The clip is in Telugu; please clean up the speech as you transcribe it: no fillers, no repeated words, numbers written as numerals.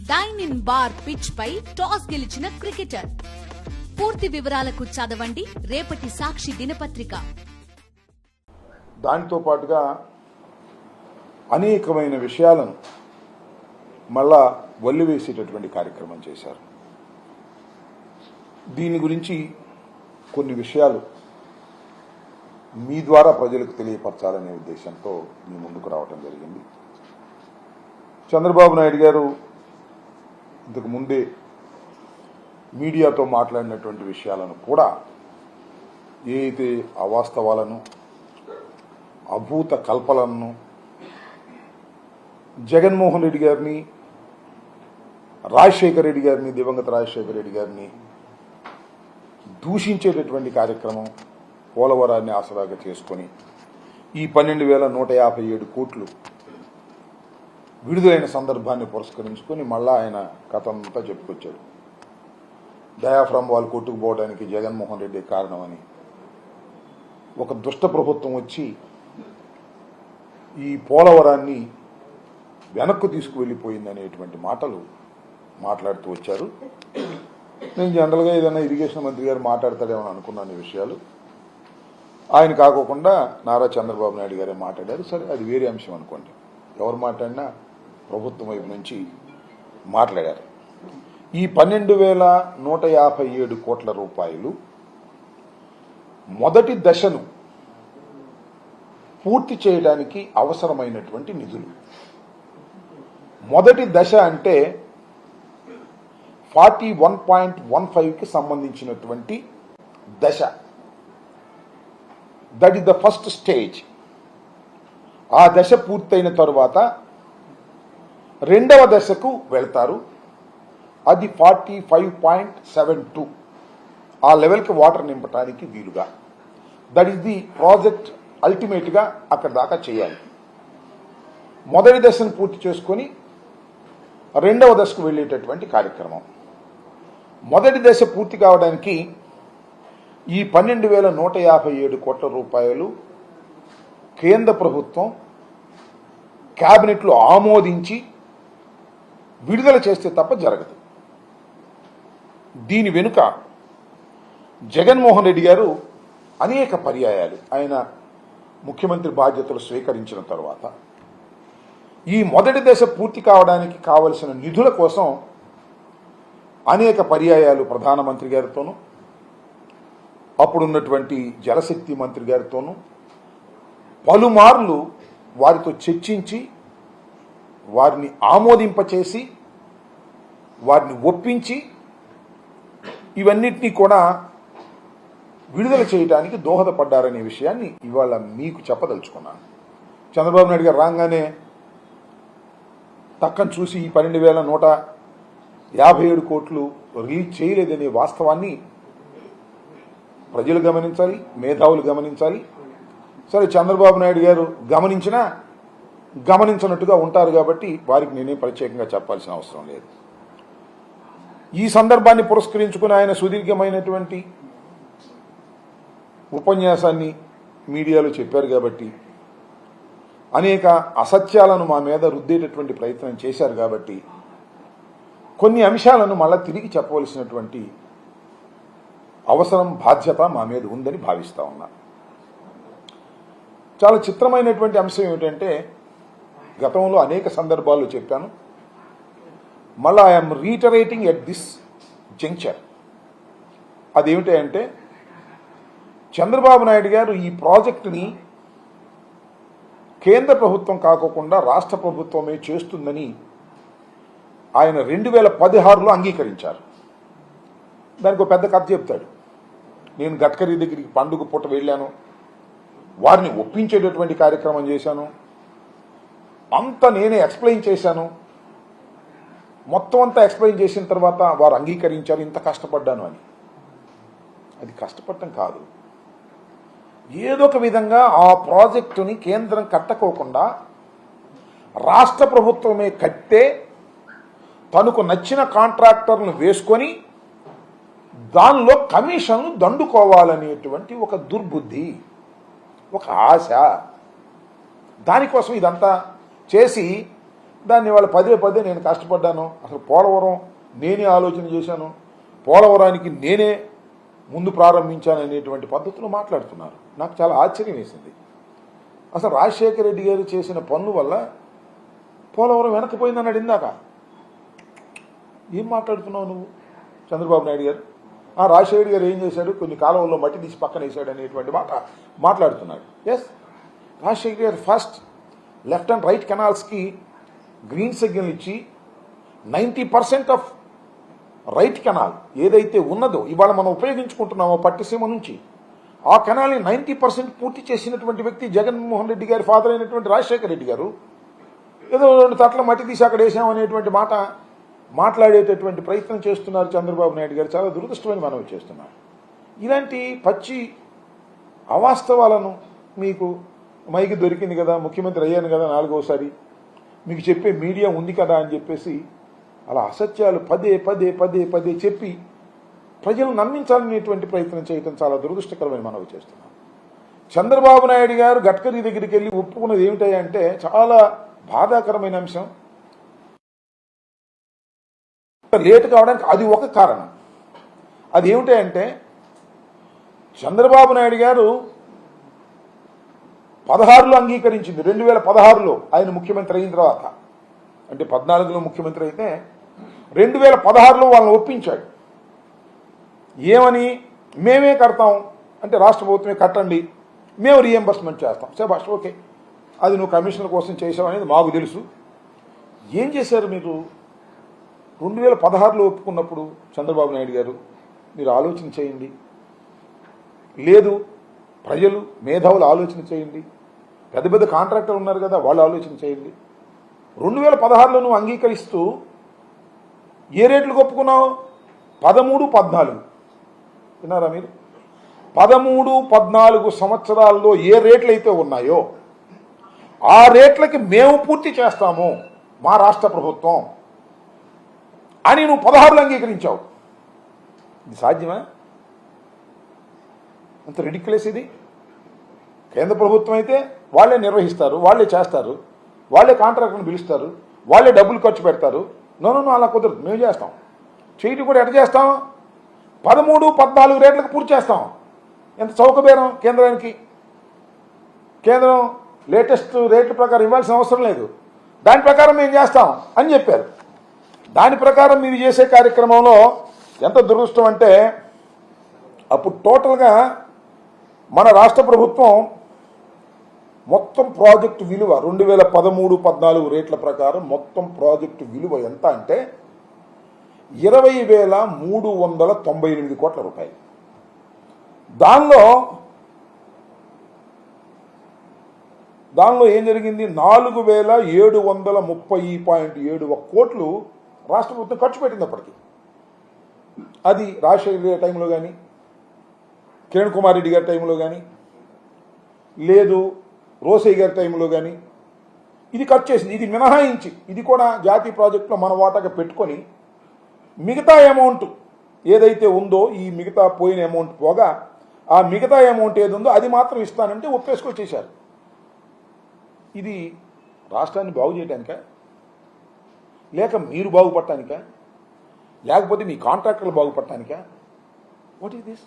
డైన్ ఇన్ బార్ పిచ్ పై టాస్ గెలిచిన క్రికెటర్. పూర్తి వివరాలకు చదవండి రేపటి సాక్షి దినపత్రిక. దానితో పాటుగా అనేకమైన విషయాలను మళ్ళా వల్లివేసేటటువంటి కార్యక్రమం చేశారు. దీని గురించి కొన్ని విషయాలు మీ ద్వారా ప్రజలకు తెలియపరచాలనే ఉద్దేశంతో మీ ముందుకు రావటం జరిగింది. చంద్రబాబు నాయుడు గారు ఇంతకు ముందే మీడియాతో మాట్లాడినటువంటి విషయాలను కూడా ఏదైతే అవాస్తవాలను అభూత కల్పనలను జగన్మోహన్ రెడ్డి గారిని రాజశేఖర రెడ్డి గారిని దివంగత రాజశేఖర రెడ్డి గారిని దూషించేటటువంటి కార్యక్రమం పోలవరాన్ని ఆసరాగా చేసుకొని ఈ 12,157 కోట్లు విడుదలైన సందర్భాన్ని పురస్కరించుకొని మళ్ళా ఆయన కథ అంతా చెప్పుకొచ్చాడు. డయాఫ్రమ్ వాళ్ళు కొట్టుకుపోవడానికి జగన్మోహన్ రెడ్డి కారణమని, ఒక దుష్ట ప్రభుత్వం వచ్చి ఈ పోలవరాన్ని వెనక్కు తీసుకువెళ్ళిపోయింది అనేటువంటి మాటలు మాట్లాడుతూ వచ్చారు. నేను జనరల్గా ఏదైనా ఇరిగేషన్ మంత్రి గారు మాట్లాడతాడేమని అనుకున్నాను ఈ విషయాలు. ఆయన కాకోకుండా నారా చంద్రబాబు నాయుడు గారే మాట్లాడారు. సరే, అది వేరే అంశం అనుకోండి. ఎవరు మాట్లాడినా ప్రభుత్వం వైపు నుంచి మాట్లాడారు. ఈ 12,157 కోట్ల రూపాయలు మొదటి దశను పూర్తి చేయడానికి అవసరమైనటువంటి నిధులు. మొదటి దశ అంటే 41.15కి సంబంధించినటువంటి దశ. That is the first stage. ఆ దశ పూర్తయిన తరువాత రెండవ దశకు వెళ్తారు. అది 45.72. ఆ లెవెల్కి వాటర్ నింపడానికి వీలుగా. That is the project. అల్టిమేట్గా అక్కడ దాకా చేయాలి. మొదటి దశను పూర్తి చేసుకొని రెండవ దశకు వెళ్ళేటటువంటి కార్యక్రమం. మొదటి దశ పూర్తి కావడానికి ఈ 12,157 కోట్ల రూపాయలు కేంద్ర ప్రభుత్వం క్యాబినెట్లో ఆమోదించి విడుదల చేస్తే తప్ప జరగదు. దీని వెనుక జగన్మోహన్ రెడ్డి గారు అనేక పర్యాయాలు ఆయన ముఖ్యమంత్రి బాధ్యతలు స్వీకరించిన తర్వాత ఈ మొదటి దశ పూర్తి కావడానికి కావలసిన నిధుల కోసం అనేక పర్యాయాలు ప్రధానమంత్రి గారితోనూ అప్పుడున్నటువంటి జలశక్తి మంత్రి గారితోనూ పలుమార్లు వారితో చర్చించి వారిని ఆమోదింపచేసి వారిని ఒప్పించి ఇవన్నిటినీ కూడా విడుదల చేయడానికి దోహదపడ్డారనే విషయాన్ని ఇవాళ మీకు చెప్పదలుచుకున్నాను. చంద్రబాబు నాయుడు గారు రాగానే తక్కని చూసి ఈ 12,157 కోట్లు రిలీజ్ చేయలేదనే వాస్తవాన్ని ప్రజలు గమనించాలి, మేధావులు గమనించాలి. సరే, చంద్రబాబు నాయుడు గారు గమనించినా గమనించినట్టుగా ఉంటారు కాబట్టి వారికి నేనేం ప్రత్యేకంగా చెప్పాల్సిన అవసరం లేదు. ఈ సందర్భాన్ని పురస్కరించుకుని ఆయన సుదీర్ఘమైనటువంటి ఉపన్యాసాన్ని మీడియాలో చెప్పారు కాబట్టి, అనేక అసత్యాలను మా మీద రుద్దేటటువంటి ప్రయత్నం చేశారు కాబట్టి కొన్ని అంశాలను మళ్ళా తిరిగి చెప్పవలసినటువంటి అవసరం, బాధ్యత మా మీద ఉందని భావిస్తా ఉన్నా. చాలా చిత్రమైనటువంటి అంశం ఏమిటంటే, గతంలో అనేక సందర్భాల్లో చెప్పాను, మళ్ళా I'm reiterating at this juncture. అదేమిటంటే, చంద్రబాబు నాయుడు గారు ఈ ప్రాజెక్టుని కేంద్ర ప్రభుత్వం కాకోకుండా రాష్ట్ర ప్రభుత్వమే చేస్తుందని ఆయన 2016లో అంగీకరించారు. దానికి ఒక పెద్ద కథ చెప్తాడు. నేను గడ్కరీ దగ్గరికి పండుగ పూట వెళ్ళాను, వారిని ఒప్పించేటటువంటి కార్యక్రమం చేశాను, అంతా నేనే ఎక్స్ప్లెయిన్ చేశాను, మొత్తం అంతా ఎక్స్ప్లెయిన్ చేసిన తర్వాత వారు అంగీకరించారు, ఇంత కష్టపడ్డాను అని. అది కష్టపడటం కాదు. ఏదో ఒక విధంగా ఆ ప్రాజెక్టుని కేంద్రం కట్టకోకుండా రాష్ట్ర ప్రభుత్వమే కట్టే తనకు నచ్చిన కాంట్రాక్టర్ను వేసుకొని దానిలో కమిషన్లు దండుకోవాలనేటువంటి ఒక దుర్బుద్ధి, ఒక ఆశ. దానికోసం ఇదంతా చేసి దాన్ని వాళ్ళు పదే పదే నేను కష్టపడ్డాను, అసలు పోలవరం నేనే ఆలోచన చేశాను, పోలవరానికి నేనే ముందు ప్రారంభించాను అనేటువంటి పద్ధతిలో మాట్లాడుతున్నారు. నాకు చాలా ఆశ్చర్యం వేసింది. అసలు రాజశేఖర రెడ్డి గారు చేసిన పన్ను వల్ల పోలవరం వెనక్కిపోయిందన్నాడు ఇందాక. ఏం మాట్లాడుతున్నావు నువ్వు చంద్రబాబు నాయుడు గారు? రాజశేఖర రెడ్డి గారు ఏం చేశాడు, కొన్ని కాలంలో మట్టి తీసి పక్కన వేసాడు అనేటువంటి మాట మాట్లాడుతున్నాడు. ఎస్, రాజశేఖర గారు ఫస్ట్ లెఫ్ట్ అండ్ రైట్ కెనాల్స్కి గ్రీన్ సిగ్నల్ ఇచ్చి 90% ఆఫ్ రైట్ కెనాల్ ఏదైతే ఉన్నదో ఇవాళ మనం ఉపయోగించుకుంటున్నామో పట్టిసీమ నుంచి, ఆ కెనాల్ని 90% పూర్తి చేసినటువంటి వ్యక్తి జగన్మోహన్ రెడ్డి గారి ఫాదర్ అయినటువంటి రాజశేఖర రెడ్డి గారు. ఏదో 2 తట్ల మట్టి తీసి అక్కడ వేసామనేటువంటి మాట మాట్లాడేటటువంటి ప్రయత్నం చేస్తున్నారు చంద్రబాబు నాయుడు గారు. చాలా దురదృష్టమని మనవి చేస్తున్నారు. ఇలాంటి పచ్చి అవాస్తవాలను మీకు మైకి దొరికింది కదా, ముఖ్యమంత్రి అయ్యాను కదా 4వసారి, మీకు చెప్పే మీడియా ఉంది కదా అని చెప్పేసి అలా అసత్యాలు పదే పదే పదే పదే చెప్పి ప్రజలు నమ్మించాలనేటువంటి ప్రయత్నం చేయడం చాలా దురదృష్టకరమైన మనవి చేస్తున్నాం. చంద్రబాబు నాయుడు గారు గడ్కరీ దగ్గరికి వెళ్ళి ఒప్పుకున్నది ఏమిటంటే చాలా బాధాకరమైన అంశం. లేటు కావడానికి అది ఒక కారణం. అది ఏమిటంటే చంద్రబాబు నాయుడు గారు 16లో అంగీకరించింది, 2016లో ఆయన ముఖ్యమంత్రి అయిన తర్వాత. అంటే 14లో ముఖ్యమంత్రి అయితే 2016లో వాళ్ళని ఒప్పించాడు. ఏమని? మేమే కడతాం అంటే రాష్ట్ర ప్రభుత్వమే కట్టండి, మేము రీఎంబర్స్మెంట్ చేస్తాం. శభాష్, ఓకే, అది నువ్వు కమిషనర్ కోసం చేసావు అనేది మాకు తెలుసు. ఏం చేశారు మీరు 2016లో ఒప్పుకున్నప్పుడు? చంద్రబాబు నాయుడు గారు మీరు ఆలోచన చేయండి. లేదు, ప్రజలు మేధావులు ఆలోచన చేయండి, పెద్ద పెద్ద కాంట్రాక్టర్ ఉన్నారు కదా వాళ్ళు ఆలోచన చేయండి. 2016లో నువ్వు అంగీకరిస్తూ ఏ రేట్లకు ఒప్పుకున్నావు? 13, 14. విన్నారా మీరు? 13, 14 సంవత్సరాల్లో ఏ రేట్లు అయితే ఉన్నాయో ఆ రేట్లకి మేము పూర్తి చేస్తాము మా రాష్ట్ర ప్రభుత్వం అని నువ్వు 16లో అంగీకరించావు. ఇది సాధ్యమా? అంత రిడిక్యులస్ ఇది. కేంద్ర ప్రభుత్వం అయితే వాళ్ళే నిర్వహిస్తారు, వాళ్ళే చేస్తారు, వాళ్ళే కాంట్రాక్టర్ని పిలుస్తారు, వాళ్ళే డబ్బులు ఖర్చు పెడతారు. నో, అలా కుదరదు, మేము చేస్తాం. చేయటం కూడా ఎట్లా చేస్తాం? 13, 14 రేట్లకు పూర్తి చేస్తాం. ఎంత చౌకబేరం కేంద్రానికి. కేంద్రం లేటెస్ట్ రేట్ల ప్రకారం ఇవ్వాల్సిన అవసరం లేదు, దాని ప్రకారం మేము చేస్తాం అని చెప్పారు. దాని ప్రకారం మీరు చేసే కార్యక్రమంలో ఎంత దురదృష్టం అంటే అప్పుడు టోటల్గా మన రాష్ట్ర ప్రభుత్వం మొత్తం ప్రాజెక్టు విలువ 2013, 14 రేట్ల ప్రకారం మొత్తం ప్రాజెక్టు విలువ ఎంత అంటే 20,398 కోట్ల రూపాయలు. దానిలో ఏం జరిగింది? 4,730.71 కోట్లు రాష్ట్ర ప్రభుత్వం ఖర్చు పెట్టింది అప్పటికి. అది రాజశేఖర రెడ్డి టైంలో కానీ, కిరణ్ కుమార్ రెడ్డి గారి టైంలో కానీ, లేదు రోసయ్య గారి టైంలో కానీ ఇది ఖర్చు చేసింది. ఇది మినహాయించి ఇది కూడా జాతీయ ప్రాజెక్టులో మన వాటాగా పెట్టుకొని మిగతా అమౌంట్ ఏదైతే ఉందో, ఈ మిగతా పోయిన అమౌంట్ పోగా ఆ మిగతా అమౌంట్ ఏది ఉందో అది మాత్రం ఇస్తానంటే ఒప్పేసుకొచ్చేశారు. ఇది రాష్ట్రాన్ని బాగు చేయడానికా, లేక మీరు బాగుపడటానికా, లేకపోతే మీ కాంట్రాక్టర్లు బాగుపడటానికా? What is this?